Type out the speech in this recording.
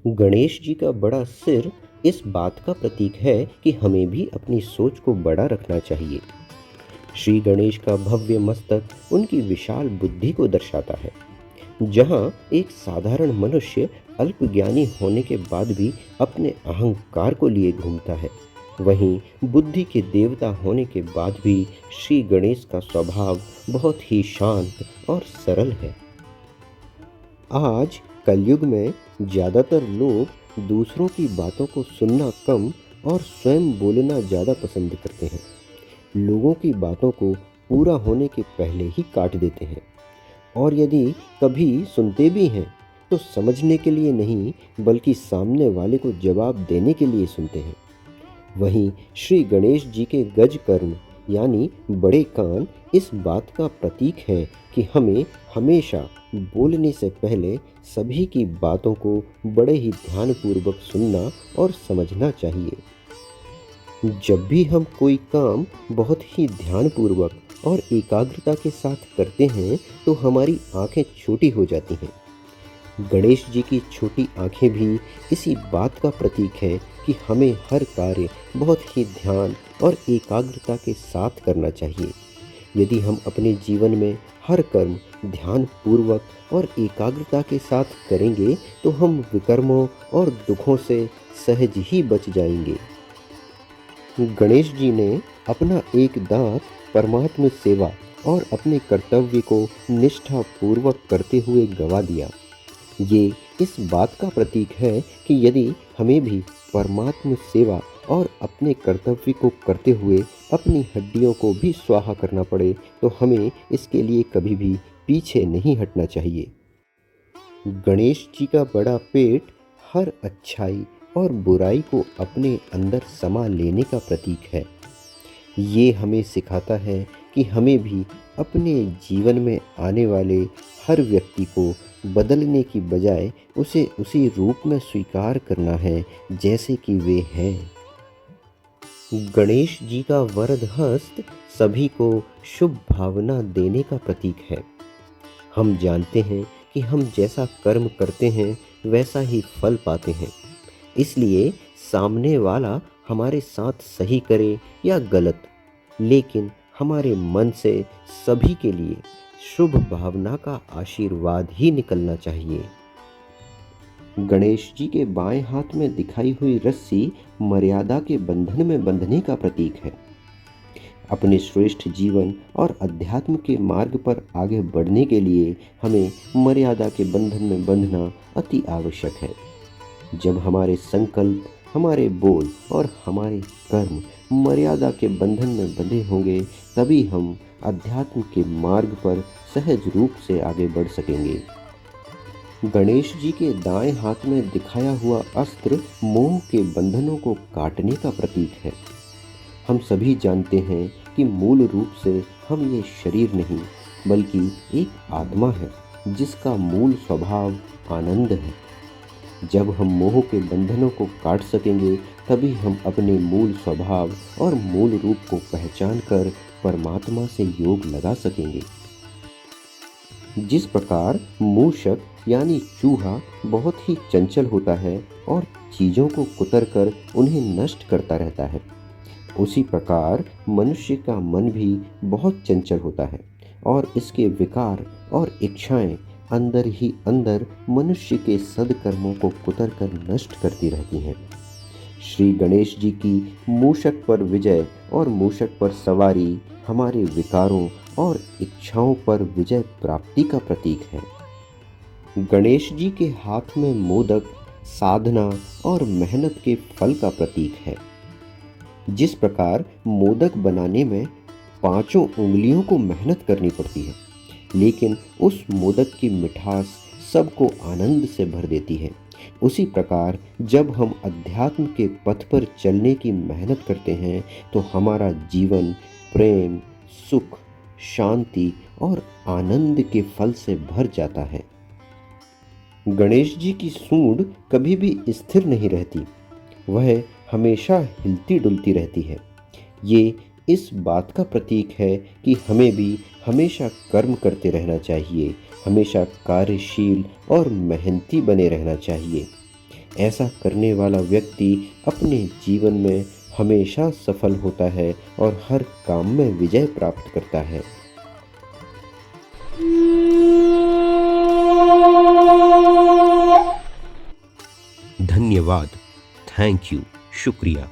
गणेश जी का बड़ा सिर इस बात का प्रतीक है कि हमें भी अपनी सोच को बड़ा रखना चाहिए। श्री गणेश का भव्य मस्तक उनकी विशाल बुद्धि को दर्शाता है। जहाँ एक साधारण मनुष्य अल्पज्ञानी होने के बाद भी अपने अहंकार को लिए घूमता है, वहीं बुद्धि के देवता होने के बाद भी श्री गणेश का स्वभाव बहुत ही शांत और सरल है। आज कलयुग में ज़्यादातर लोग दूसरों की बातों को सुनना कम और स्वयं बोलना ज़्यादा पसंद करते हैं। लोगों की बातों को पूरा होने के पहले ही काट देते हैं, और यदि कभी सुनते भी हैं तो समझने के लिए नहीं, बल्कि सामने वाले को जवाब देने के लिए सुनते हैं। वहीं श्री गणेश जी के गज कर्म यानी बड़े कान इस बात का प्रतीक है कि हमें हमेशा बोलने से पहले सभी की बातों को बड़े ही ध्यानपूर्वक सुनना और समझना चाहिए। जब भी हम कोई काम बहुत ही ध्यानपूर्वक और एकाग्रता के साथ करते हैं तो हमारी आंखें छोटी हो जाती हैं। गणेश जी की छोटी आंखें भी इसी बात का प्रतीक है कि हमें हर कार्य बहुत ही ध्यान और एकाग्रता के साथ करना चाहिए। यदि हम अपने जीवन में हर कर्म ध्यानपूर्वक और एकाग्रता के साथ करेंगे तो हम विकर्मों और दुखों से सहज ही बच जाएंगे। गणेश जी ने अपना एक दांत परमात्म सेवा और अपने कर्तव्य को निष्ठापूर्वक करते हुए गंवा दिया। ये इस बात का प्रतीक है कि यदि हमें भी परमात्म सेवा और अपने कर्तव्य को करते हुए अपनी हड्डियों को भी स्वाहा करना पड़े तो हमें इसके लिए कभी भी पीछे नहीं हटना चाहिए। गणेश जी का बड़ा पेट हर अच्छाई और बुराई को अपने अंदर समा लेने का प्रतीक है। ये हमें सिखाता है कि हमें भी अपने जीवन में आने वाले हर व्यक्ति को बदलने की बजाय उसे उसी रूप में स्वीकार करना है जैसे कि वे हैं। गणेश जी का वरद हस्त सभी को शुभ भावना देने का प्रतीक है। हम जानते हैं कि हम जैसा कर्म करते हैं वैसा ही फल पाते हैं, इसलिए सामने वाला हमारे साथ सही करे या गलत, लेकिन हमारे मन से सभी के लिए शुभ भावना का आशीर्वाद ही निकलना चाहिए। गणेश जी के बाएं हाथ में दिखाई हुई रस्सी मर्यादा के बंधन में बंधने का प्रतीक है। अपने श्रेष्ठ जीवन और अध्यात्म के मार्ग पर आगे बढ़ने के लिए हमें मर्यादा के बंधन में बंधना अति आवश्यक है। जब हमारे संकल्प, हमारे बोल और हमारे कर्म मर्यादा के बंधन में बंधे होंगे, तभी हम अध्यात्म के मार्ग पर सहज रूप से आगे बढ़ सकेंगे। गणेश जी के दाएं हाथ में दिखाया हुआ अस्त्र मोह के बंधनों को काटने का प्रतीक है। हम सभी जानते हैं कि मूल रूप से हम ये शरीर नहीं, बल्कि एक आत्मा है जिसका मूल स्वभाव आनंद है। जब हम मोह के बंधनों को काट सकेंगे तभी हम अपने मूल स्वभाव और मूल रूप को पहचान कर परमात्मा से योग लगा सकेंगे। जिस प्रकार मूषक यानी चूहा बहुत ही चंचल होता है और चीज़ों को कुतर कर उन्हें नष्ट करता रहता है, उसी प्रकार मनुष्य का मन भी बहुत चंचल होता है और इसके विकार और इच्छाएं अंदर ही अंदर मनुष्य के सद्कर्मों को कुतर कर नष्ट करती रहती हैं। श्री गणेश जी की मूषक पर विजय और मूषक पर सवारी हमारे विकारों और इच्छाओं पर विजय प्राप्ति का प्रतीक है। गणेश जी के हाथ में मोदक साधना और मेहनत के फल का प्रतीक है। जिस प्रकार मोदक बनाने में 5 उंगलियों को मेहनत करनी पड़ती है, लेकिन उस मोदक की मिठास सबको आनंद से भर देती है, उसी प्रकार जब हम अध्यात्म के पथ पर चलने की मेहनत करते हैं तो हमारा जीवन प्रेम, सुख, शांति और आनंद के फल से भर जाता है। गणेश जी की सूंड कभी भी स्थिर नहीं रहती, वह हमेशा हिलती डुलती रहती है। ये इस बात का प्रतीक है कि हमें भी हमेशा कर्म करते रहना चाहिए, हमेशा कार्यशील और मेहनती बने रहना चाहिए। ऐसा करने वाला व्यक्ति अपने जीवन में हमेशा सफल होता है और हर काम में विजय प्राप्त करता है। धन्यवाद। Thank you. शुक्रिया।